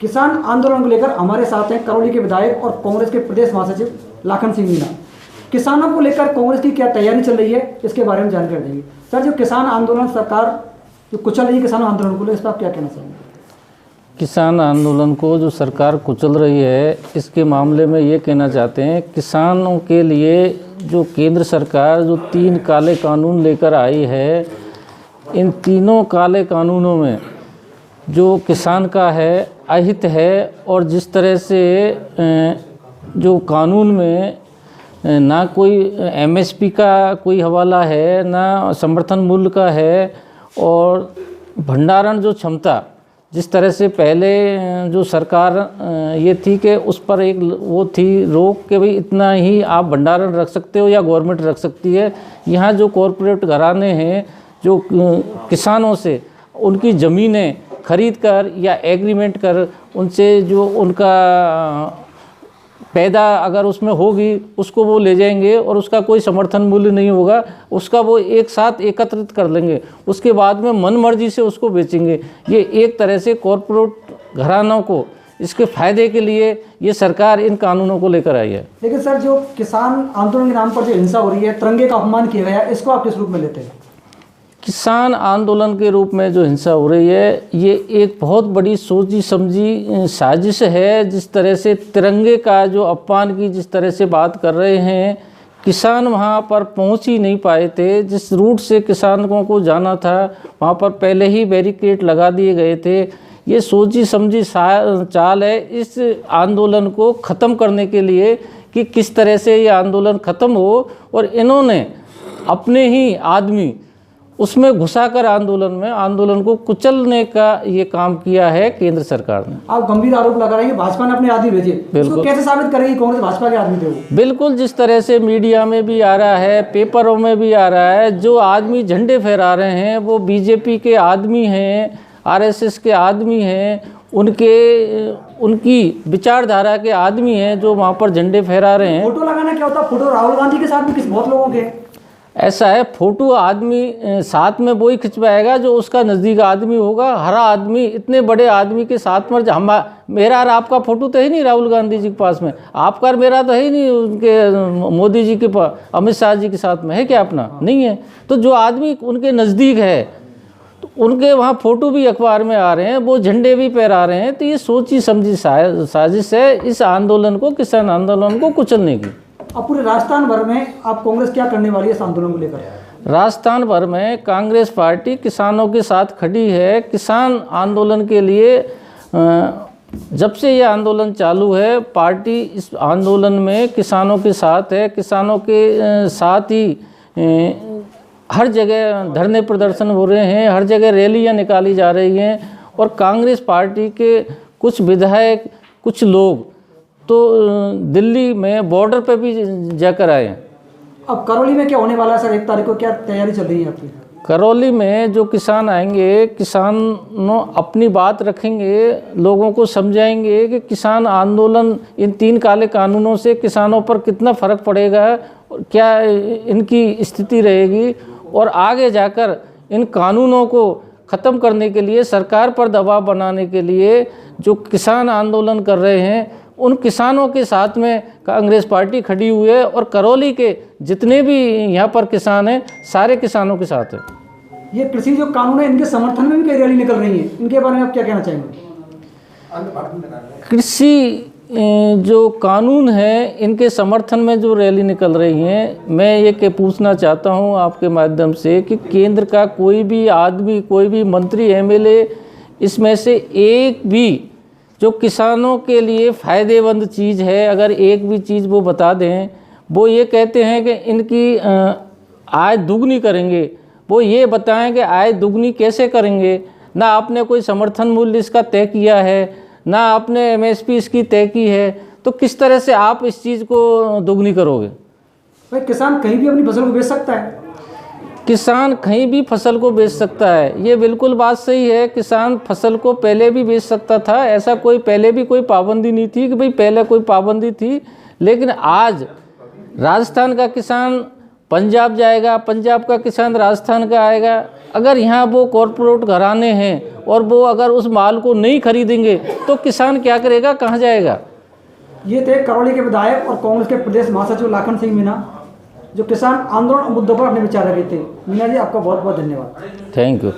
किसान आंदोलन को लेकर हमारे साथ हैं करौली के विधायक और कांग्रेस के प्रदेश महासचिव लाखन सिंह मीणा। किसानों को लेकर कांग्रेस की क्या तैयारी चल रही है, इसके बारे में जानकारी देंगे। सर, जो किसान आंदोलन सरकार जो कुचल रही है किसान आंदोलन को, इस पर आप क्या कहना चाहेंगे? किसान आंदोलन को जो सरकार कुचल रही है, इसके मामले में ये कहना चाहते हैं, किसानों के लिए जो केंद्र सरकार जो 3 काले कानून लेकर आई है, इन तीनों काले कानूनों में जो किसान का है अहित है। और जिस तरह से जो कानून में ना कोई एमएसपी का कोई हवाला है, ना समर्थन मूल्य का है, और भंडारण जो क्षमता जिस तरह से पहले जो सरकार ये थी कि उस पर एक वो थी रोक के भाई इतना ही आप भंडारण रख सकते हो या गवर्नमेंट रख सकती है। यहाँ जो कॉरपोरेट घराने हैं जो किसानों से उनकी ज़मीनें खरीद कर या एग्रीमेंट कर उनसे जो उनका पैदा अगर उसमें होगी उसको वो ले जाएंगे और उसका कोई समर्थन मूल्य नहीं होगा, उसका वो एक साथ एकत्रित कर लेंगे, उसके बाद में मन मर्जी से उसको बेचेंगे। ये एक तरह से कॉरपोरेट घरानों को इसके फ़ायदे के लिए ये सरकार इन कानूनों को लेकर आई है। लेकिन सर, जो किसान आंदोलन के नाम पर जो हिंसा हो रही है, तिरंगे का अपमान किया गया, इसको आप किस रूप में लेते हैं? किसान आंदोलन के रूप में जो हिंसा हो रही है, ये एक बहुत बड़ी सोची समझी साजिश है। जिस तरह से तिरंगे का जो अपमान की जिस तरह से बात कर रहे हैं, किसान वहाँ पर पहुँच ही नहीं पाए थे। जिस रूट से किसानों को जाना था वहाँ पर पहले ही बैरिकेड लगा दिए गए थे। ये सोची समझी चाल है इस आंदोलन को ख़त्म करने के लिए कि किस तरह से ये आंदोलन ख़त्म हो, और इन्होंने अपने ही आदमी उसमें घुसाकर आंदोलन को कुचलने का ये काम किया है केंद्र सरकार ने। आप गंभीर आरोप लगा रहे हैं कि भाजपा ने अपने आदमी भेजे, इसको कैसे साबित करेगी कांग्रेस भाजपा के आदमी थे वो? बिल्कुल, जिस तरह से मीडिया में भी आ रहा है, पेपरों में भी आ रहा है, जो आदमी झंडे फहरा रहे हैं वो बीजेपी के आदमी हैं, आरएसएस के आदमी हैं, उनकी विचारधारा के आदमी हैं जो वहाँ पर झंडे फहरा रहे हैं। फोटो लगाना क्या होता है? फोटो राहुल गांधी के साथ भी बहुत लोगों के ऐसा है, फोटो आदमी साथ में वही खिंचवाएगा जो उसका नज़दीक आदमी होगा। हर आदमी इतने बड़े आदमी के साथ में मेरा और आपका फ़ोटो तो है नहीं राहुल गांधी जी के पास में, आपका और मेरा तो है ही नहीं उनके मोदी जी के पास, अमित शाह जी के साथ में है क्या अपना? नहीं है। तो जो आदमी उनके नज़दीक है तो उनके वहाँ फ़ोटो भी अखबार में आ रहे हैं, वो झंडे भी फहरा रहे हैं। तो ये सोची समझी साजिश है इस आंदोलन को, किसान आंदोलन को कुचलने की। अब पूरे राजस्थान भर में आप कांग्रेस क्या करने वाली है इस आंदोलन को लेकर? राजस्थान भर में कांग्रेस पार्टी किसानों के साथ खड़ी है। किसान आंदोलन के लिए जब से ये आंदोलन चालू है, पार्टी इस आंदोलन में किसानों के साथ है। किसानों के साथ ही हर जगह धरने प्रदर्शन हो रहे हैं, हर जगह रैलियां निकाली जा रही हैं, और कांग्रेस पार्टी के कुछ विधायक, कुछ लोग तो दिल्ली में बॉर्डर पे भी जाकर आए हैं। अब करौली में क्या होने वाला है सर? 1 तारीख को क्या तैयारी चल रही है आपकी? करौली में जो किसान आएंगे, किसानों अपनी बात रखेंगे, लोगों को समझाएंगे कि किसान आंदोलन इन 3 काले कानूनों से किसानों पर कितना फ़र्क पड़ेगा, क्या इनकी स्थिति रहेगी, और आगे जाकर इन कानूनों को ख़त्म करने के लिए, सरकार पर दबाव बनाने के लिए जो किसान आंदोलन कर रहे हैं, उन किसानों के साथ में कांग्रेस पार्टी खड़ी हुई है। और करौली के जितने भी यहाँ पर किसान हैं, सारे किसानों के साथ है। ये कृषि जो कानून है, इनके समर्थन में भी कई रैली निकल रही है, इनके बारे में आप क्या कहना चाहेंगे? कृषि जो कानून है, इनके समर्थन में जो रैली निकल रही हैं, मैं ये पूछना चाहता हूँ आपके माध्यम से कि केंद्र का कोई भी आदमी, कोई भी मंत्री, एमएलए, इसमें से एक भी जो किसानों के लिए फ़ायदेमंद चीज़ है, अगर एक भी चीज़ वो बता दें, वो ये कहते हैं कि इनकी आय दुगनी करेंगे, वो ये बताएं कि आय दुगनी कैसे करेंगे। ना आपने कोई समर्थन मूल्य इसका तय किया है, ना आपने एमएसपी इसकी तय की है, तो किस तरह से आप इस चीज़ को दुगनी करोगे? भाई, किसान कहीं भी अपनी फसल को बेच सकता है। किसान कहीं भी फसल को बेच सकता है, ये बिल्कुल बात सही है। किसान फसल को पहले भी बेच सकता था, ऐसा कोई पहले भी कोई पाबंदी नहीं थी कि भाई पहले कोई पाबंदी थी। लेकिन आज राजस्थान का किसान पंजाब जाएगा, पंजाब का किसान राजस्थान का आएगा, अगर यहाँ वो कॉरपोरेट घराने हैं और वो अगर उस माल को नहीं खरीदेंगे तो किसान क्या करेगा, कहाँ जाएगा। ये थे करौली के विधायक और कांग्रेस के प्रदेश महासचिव लाखन सिंह मीणा, जो किसान आंदोलन मुद्दों पर अपने विचार रखे थे। मीणा जी, आपका बहुत बहुत धन्यवाद। Thank you.